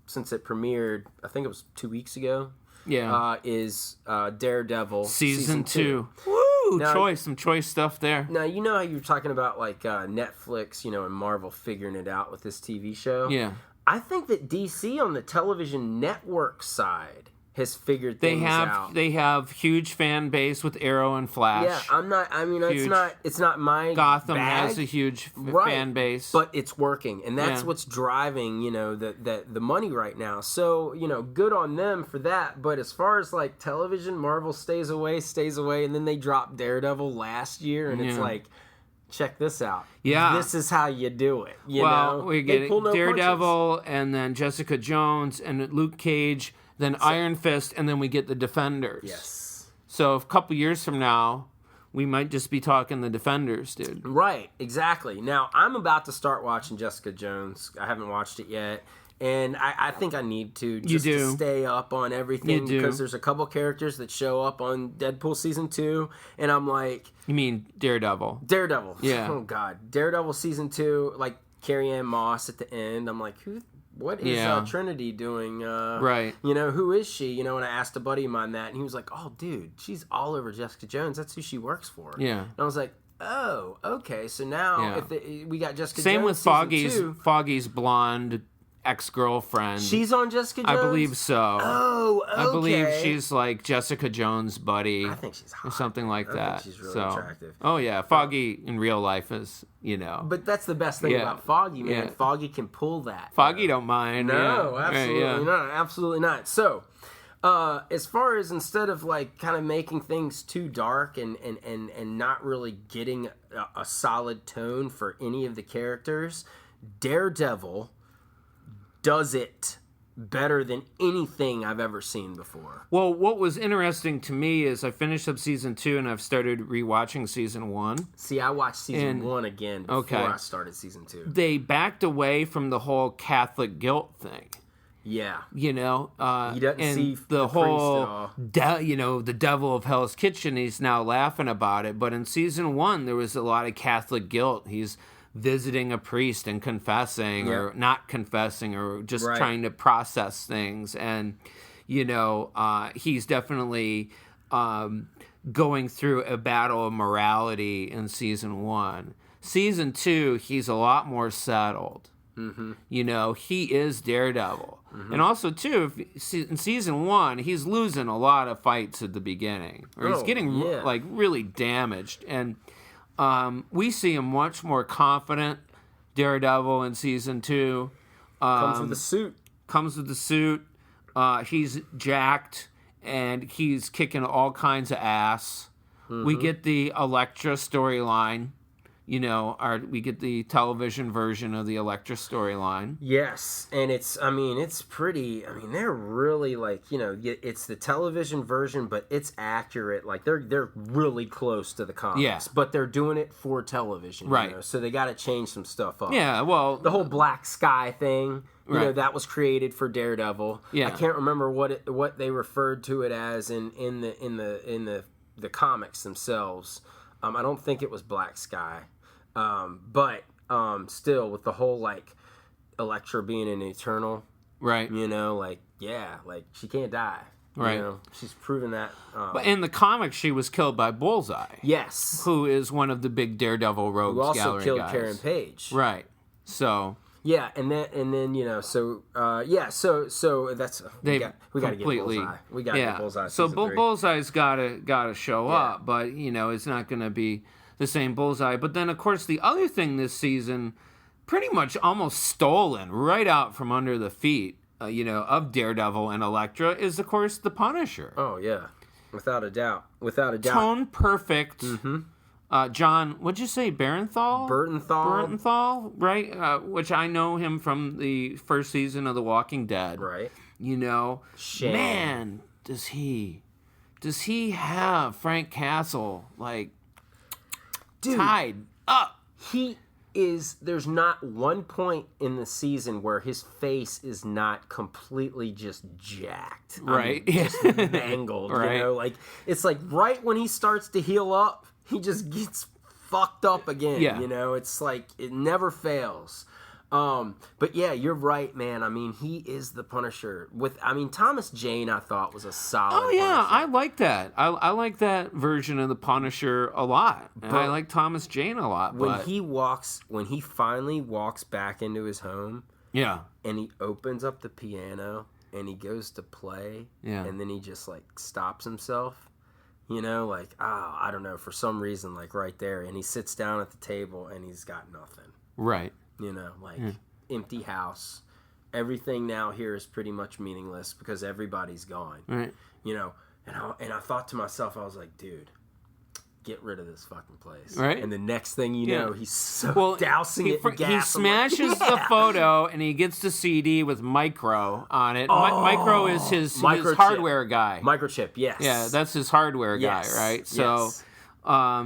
since it premiered, I think it was 2 weeks ago. Yeah. Is Daredevil season 2. Woo! Now, some choice stuff there. Now, you know how you were talking about like Netflix, you know, and Marvel figuring it out with this TV show? Yeah. I think that DC on the television network side has figured things out. They have huge fan base with Arrow and Flash. Yeah, it's not my Gotham bag. has a huge fan base. But it's working, and that's what's driving, you know, the money right now. So, you know, good on them for that. But as far as like television, Marvel stays away, and then they dropped Daredevil last year, and it's like, check this out. Yeah. This is how you do it. You know? We get Daredevil, punches. And then Jessica Jones, and Luke Cage, then Iron Fist, and then we get the Defenders. Yes. So a couple years from now, we might just be talking the Defenders, dude. Right, exactly. Now, I'm about to start watching Jessica Jones. I haven't watched it yet. And I think I need to just to stay up on everything because there's a couple characters that show up on Deadpool season 2, and I'm like, you mean Daredevil? Daredevil. Yeah. Oh God, Daredevil season 2, like Carrie-Anne Moss at the end. I'm like, what is Trinity doing? Right. You know, who is she? You know, and I asked a buddy of mine that, and he was like, oh, dude, she's all over Jessica Jones. That's who she works for. Yeah. And I was like, oh, okay. So now if we got Jessica Same Jones with season 2. Foggy's blonde ex-girlfriend. She's on Jessica Jones? I believe so. Oh, okay. I believe she's like Jessica Jones' buddy. I think she's hot. Or something like that. I think she's really attractive. Oh, yeah. Foggy in real life is, But that's the best thing about Foggy, man. Yeah. Foggy can pull that. Foggy don't mind. No, yeah. absolutely not. Absolutely not. So, as far as instead of like kind of making things too dark and not really getting a solid tone for any of the characters, Daredevil does it better than anything I've ever seen before. Well, what was interesting to me is I finished up season 2 and I've started rewatching season 1. See, I watched season 1 again before I started season 2. They backed away from the whole Catholic guilt thing. Yeah. He doesn't see the whole, the devil of Hell's Kitchen. He's now laughing about it. But in season 1, there was a lot of Catholic guilt. He's visiting a priest and confessing or not confessing or just trying to process things. And, he's definitely going through a battle of morality in season 1. Season 2, he's a lot more settled. Mm-hmm. He is Daredevil. Mm-hmm. And also, too, in season 1, he's losing a lot of fights at the beginning. Or he's getting, really damaged. And we see him much more confident, Daredevil, in season 2. Comes with the suit. He's jacked, and he's kicking all kinds of ass. Mm-hmm. We get the Elektra storyline. We get the television version of the Elektra storyline. Yes, and it's pretty, they're really it's the television version, but it's accurate. Like, they're really close to the comics, but they're doing it for television, right? So they got to change some stuff up. Yeah, well, the whole Black Sky thing, that was created for Daredevil. Yeah, I can't remember what they referred to it as in the comics themselves. I don't think it was Black Sky. But still, with the whole, Elektra being an Eternal, right? She can't die, right? She's proven that. But in the comics, she was killed by Bullseye. Yes, who is one of the big Daredevil rogues gallery guys. Who also killed Karen Page, right? So. Yeah, and then so that's we got to get Bullseye. We got to get Bullseye. So Bullseye's got to show up, but it's not going to be the same Bullseye. But then, of course, the other thing this season, pretty much almost stolen right out from under the feet, of Daredevil and Elektra, is, of course, the Punisher. Oh, yeah. Without a doubt. Tone perfect. Mm-hmm. John, what'd you say, Bernthal, right? Which I know him from the first season of The Walking Dead. Right. Shame. Man, does he have Frank Castle, tied up? There's not one point in the season where his face is not completely just jacked. Right. Just mangled, right. It's right when he starts to heal up, he just gets fucked up again. Yeah. It's it never fails. But yeah, you're right, man. He is the Punisher. Thomas Jane, I thought, was a solid Punisher. I like that. I like that version of the Punisher a lot. And I like Thomas Jane a lot. When he finally walks back into his home, and he opens up the piano and he goes to play, and then he just stops himself. I don't know, for some reason, right there, and he sits down at the table and he's got nothing. Right. Empty house. Everything now here is pretty much meaningless because everybody's gone. Right. And I thought to myself, I was like, dude, get rid of this fucking place. Right. And the next thing you know, he's dousing it in gas. He smashes the photo and he gets the CD with Micro on it. Micro is his hardware guy. Microchip, yes. Yeah, that's his hardware guy, right? So I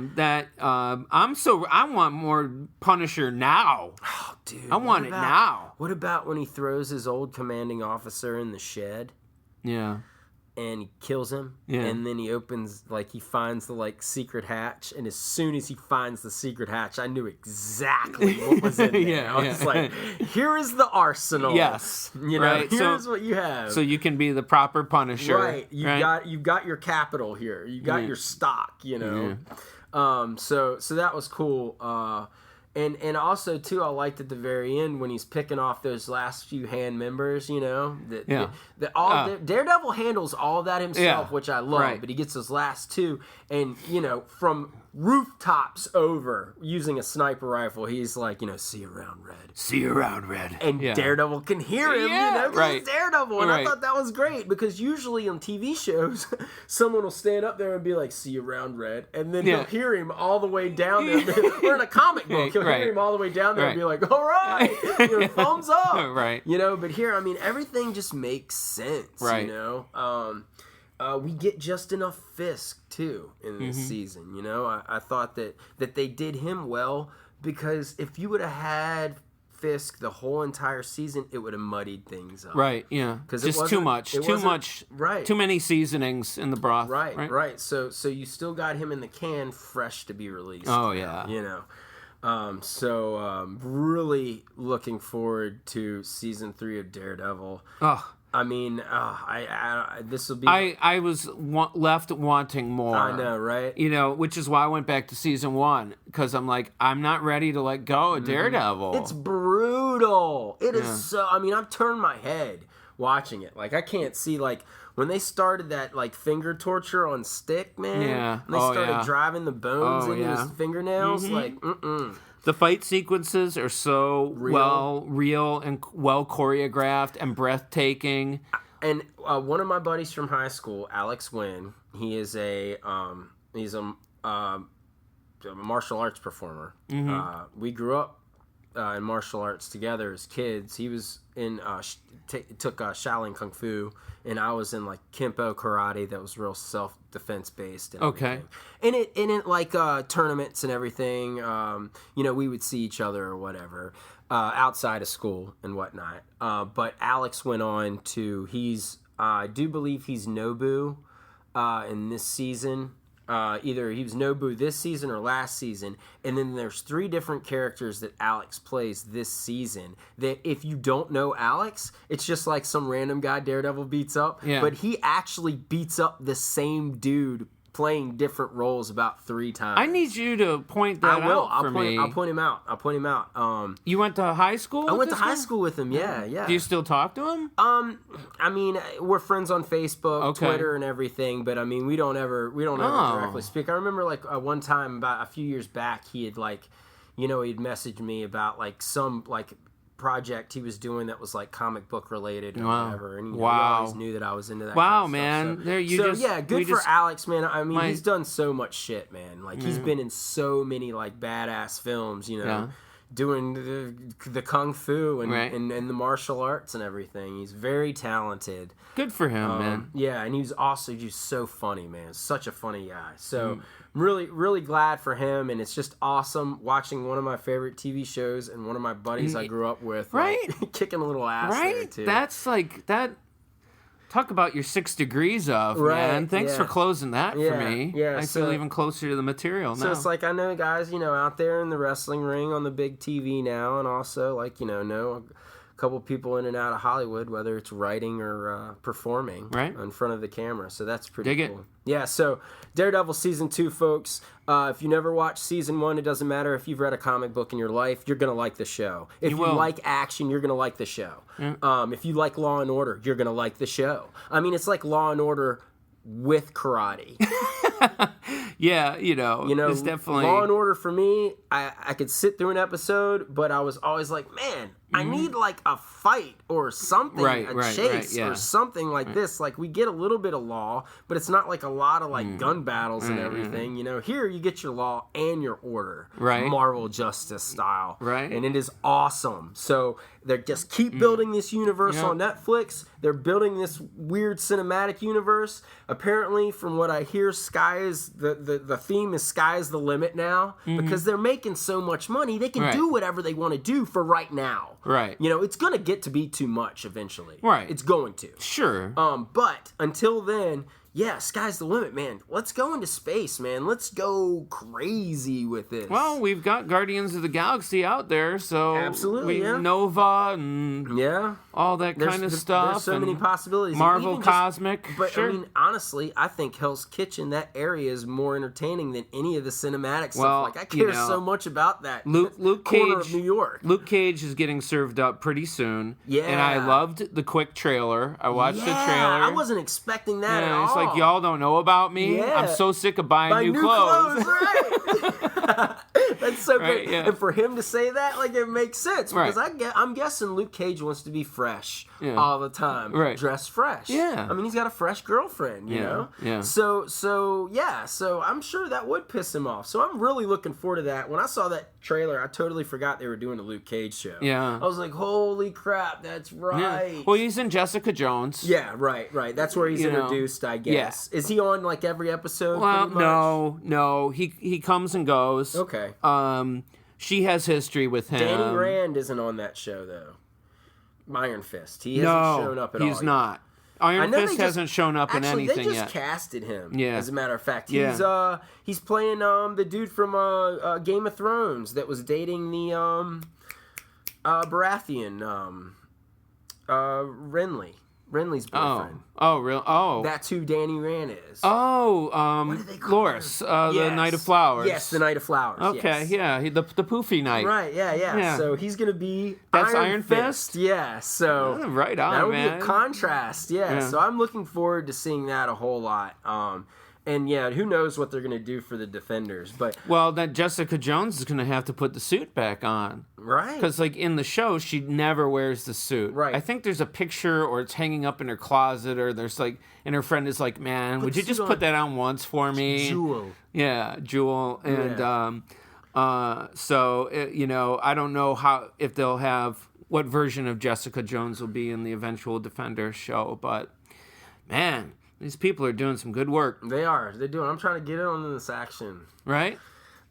want more Punisher now. Oh, dude. I want it now. What about when he throws his old commanding officer in the shed? Yeah. And he kills him, and then he opens, he finds the, secret hatch, and as soon as he finds the secret hatch, I knew exactly what was in there. I was here is the arsenal. Yes. Here's what you have. So you can be the proper Punisher. Right. You've got your capital here. You got your stock, So that was cool. And also too, I liked at the very end when he's picking off those last few hand members. Daredevil handles all that himself, which I love. Right. But he gets those last two, and from rooftops over using a sniper rifle, he's like, see you around, Red. See you around, Red. And Daredevil can hear him, because right. it's Daredevil. And I thought that was great, because usually on TV shows, someone will stand up there and be like, see you around, Red. And then he'll hear him all the way down there. We're in a comic book. He'll hear him all the way down there and be like, all right, thumbs up. Right. But here, everything just makes sense, right. We get just enough Fisk, too, in this season, I thought that they did him well, because if you would have had Fisk the whole entire season, it would have muddied things up. Right, yeah. Just too much. Right. Too many seasonings in the broth. Right. So you still got him in the can, fresh to be released. Oh, yeah. Really looking forward to season 3 of Daredevil. Oh. This will be. I was left wanting more. I know, right? Which is why I went back to season 1, because I'm like, I'm not ready to let go of Daredevil. It's brutal. It is so. I've turned my head watching it. Like, I can't see, like, when they started that, like, finger torture on Stick, man. Yeah. And they started driving the bones into his fingernails. Like, The fight sequences are so real and well choreographed and breathtaking. And one of my buddies from high school, Alex Wynn, he is a martial arts performer. We grew up in martial arts together as kids. He was in took Shaolin Kung Fu, and I was in like Kempo karate that was real self-defense based. And everything. And it like tournaments and everything. We would see each other or whatever outside of school and whatnot. But Alex went on to I do believe he's Nobu in this season. Either he was Nobu this season or last season, and then there's 3 different characters that Alex plays this season that if you don't know Alex, it's just like some random guy Daredevil beats up, but he actually beats up the same dude playing different roles about 3 times. I need you to point that out for me. I'll point him out. You went to high school? I went to high school with him, yeah. Do you still talk to him? We're friends on Facebook, Twitter, and everything, but we don't ever directly speak. I remember like one time about a few years back, he had like, he'd messaged me about like some like project he was doing that was like comic book related or whatever, and he always knew that I was into that. Wow, kind of man! Stuff. Good for Alex, man. He's done so much shit, man. Like he's been in so many like badass films, doing the kung fu and the martial arts and everything. He's very talented. Good for him, man. Yeah, and he's also just so funny, man. Such a funny guy. So really, really glad for him, and it's just awesome watching one of my favorite TV shows and one of my buddies I grew up with, like, kicking a little ass there, too. That's like that. Talk about your 6 degrees of, man. Thanks for closing that for me. Yeah, I feel even closer to the material now. So it's like I know guys, out there in the wrestling ring on the big TV now, and also like, know a couple people in and out of Hollywood, whether it's writing or performing in front of the camera. So that's pretty cool. It. Yeah, so Daredevil Season 2, folks. If you never watched Season 1, it doesn't matter. If you've read a comic book in your life, you're going to like the show. If you like action, you're going to like the show. If you like Law & Order, you're going to like the show. It's like Law & Order with karate. Yeah, it's definitely... Law & Order for me, I could sit through an episode, but I was always like, man, I need like a fight or something, a chase or something like this. Like we get a little bit of law, but it's not like a lot of like gun battles and everything. Here you get your Law and your Order, Marvel Justice style, and it is awesome. So they just keep building this universe on Netflix. They're building this weird cinematic universe. Apparently, from what I hear, the theme is sky's the limit now because they're making so much money. They can do whatever they want to do for right now. Right. It's going to get to be too much eventually. Right. It's going to. Sure. But until then, yeah, sky's the limit, man. Let's go into space, man. Let's go crazy with this. Well, we've got Guardians of the Galaxy out there, so Absolutely, yeah. Nova and all that kind of stuff. There's so many possibilities. Marvel Even Cosmic, but sure. I mean, honestly, I think Hell's Kitchen, that area is more entertaining than any of the cinematic stuff. Like, I care so much about that. Luke corner Cage, of New York. Luke Cage is getting served up pretty soon. Yeah, and I loved the quick trailer. I watched the trailer. I wasn't expecting that at all. It's like, y'all don't know about me. Yeah. I'm so sick of buying new clothes. Right? That's so great. Yeah. And for him to say that, like, it makes sense because I'm guessing Luke Cage wants to be fresh all the time, dress fresh. Yeah, I mean, he's got a fresh girlfriend, you know. Yeah. So I'm sure that would piss him off. So I'm really looking forward to that. When I saw that trailer, I totally forgot they were doing a Luke Cage show. Yeah, I was like, holy crap, that's right. Yeah. Well, he's in Jessica Jones. Yeah, right. That's where he's introduced, I guess. Yeah. Is he on like every episode? Well, no. He comes and goes. Okay. She has history with him. Danny Rand isn't on that show though. Iron Fist. He hasn't shown up at all. He's not. Iron Fist hasn't shown up in anything yet. They just casted him. Yeah. As a matter of fact, he's playing the dude from Game of Thrones that was dating the Baratheon Renly's boyfriend. Oh, real? Oh. That's who Danny Rand is. Oh, what do they call Loris, the Knight of Flowers. Yes, the Knight of Flowers. Okay, yes. The poofy knight. Right, yeah. So he's going to be That's Iron Fist? Yeah, so right on, that would man. be a contrast, yeah. So I'm looking forward to seeing that a whole lot. And yeah, who knows what they're going to do for the Defenders, but that Jessica Jones is going to have to put the suit back on. Right. Because, like, in the show, she never wears the suit. Right. I think there's a picture, or it's hanging up in her closet, or there's, like, and her friend is like, man, would you just put that on once for me? Jewel. Yeah, Jewel. And, I don't know if they'll have, what version of Jessica Jones will be in the eventual Defenders show, but, man, these people are doing some good work. They are. They're doing. I'm trying to get in on this action. Right?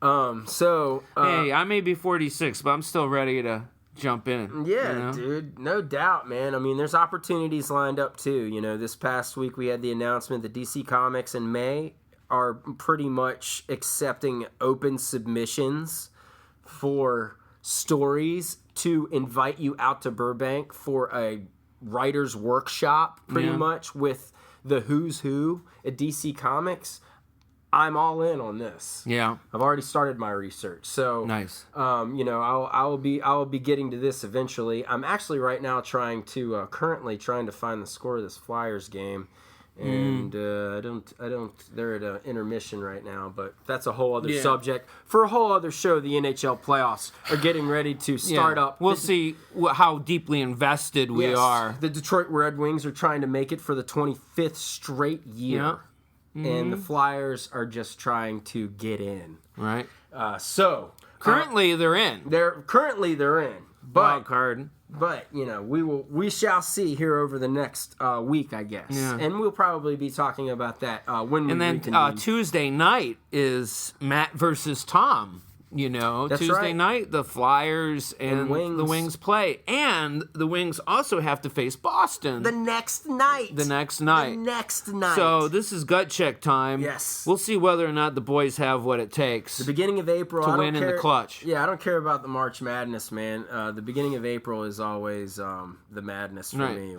Hey, I may be 46, but I'm still ready to jump in. Yeah, dude. No doubt, man. I mean, there's opportunities lined up, too. You know, this past week we had the announcement that DC Comics in May are pretty much accepting open submissions for stories to invite you out to Burbank for a writer's workshop, pretty much, with the who's who at DC Comics. I'm all in on this. Yeah, I've already started my research, so nice. I will be getting to this eventually. I'm actually right now currently trying to find the score of this Flyers game, and I don't. They're at an intermission right now, but that's a whole other subject for a whole other show. The NHL playoffs are getting ready to start up. We'll see how deeply invested we are. The Detroit Red Wings are trying to make it for the 25th straight year. Yeah. And the Flyers are just trying to get in. Right. Currently they're in. They're in. Wild card. But we shall see here over the next week, I guess. Yeah. And we'll probably be talking about that when we reconvene. And then Tuesday night is Matt versus Tom. That's Tuesday right. night, the Flyers and the Wings play. And the Wings also have to face Boston. The next night. So this is gut check time. Yes. We'll see whether or not the boys have what it takes. The beginning of April. To win in the clutch. Yeah, I don't care about the March Madness, man. The beginning of April is always the madness for me.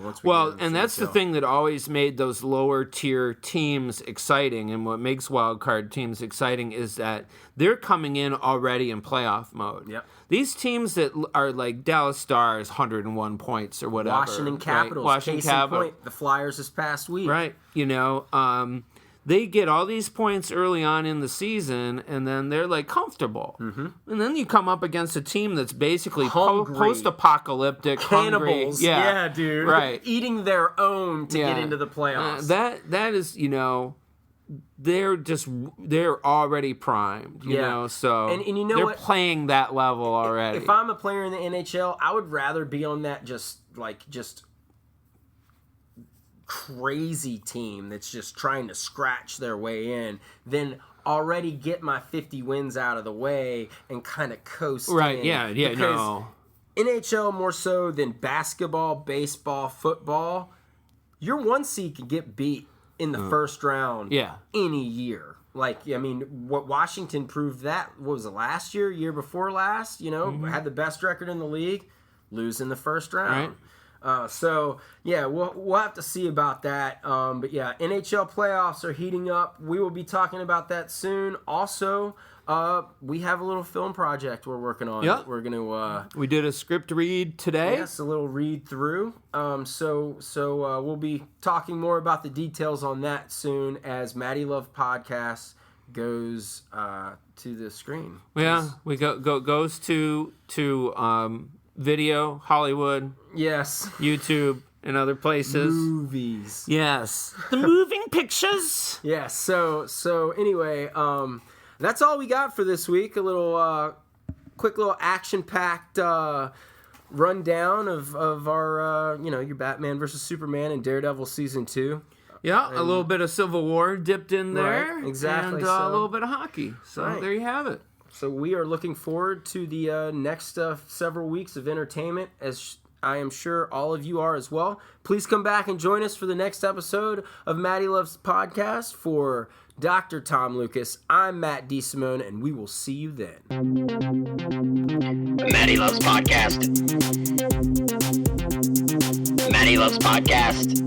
And that's the thing that always made those lower tier teams exciting. And what makes wild card teams exciting is that they're coming in already in playoff mode. Yep. These teams that are like Dallas Stars, 101 points or whatever. Washington Capitals. Right? Washington Capitals. The Flyers this past week. Right. They get all these points early on in the season, and then they're like comfortable. Mm-hmm. And then you come up against a team that's basically post-apocalyptic, cannibals. Hungry. Yeah, dude. Right. Eating their own to get into the playoffs. That is, they're already primed, so and they're playing that level already. If I'm a player in the NHL, I would rather be on that just crazy team that's just trying to scratch their way in than already get my 50 wins out of the way and kind of coast right in. Because NHL more so than basketball, baseball, football, your 1 seed can get beat in the first round Yeah. any year. Like, I mean, what Washington proved that, what was it, last year, year before last, had the best record in the league, lose in the first round. So, yeah, we'll have to see about that. But, yeah, NHL playoffs are heating up. We will be talking about that soon. Also, we have a little film project we're working on. Yeah. We're going to... we did a script read today. Yes, a little read through. So we'll be talking more about the details on that soon as Matty Love Podcast goes to the screen. Yeah, we goes to video, Hollywood, Yes. YouTube, and other places. Movies. Yes, the moving pictures. Yes. So anyway, that's all we got for this week. A little quick little action-packed rundown of our your Batman versus Superman and Daredevil season 2. Yeah, a little bit of Civil War dipped in there. Right, exactly, And so. a little bit of hockey. So Right. there you have it. So we are looking forward to the next several weeks of entertainment, as I am sure all of you are as well. Please come back and join us for the next episode of Matty Loves Podcast. For Dr. Tom Lucas, I'm Matt D. Simone, and we will see you then. Matty Loves Podcast. Matty Loves Podcast.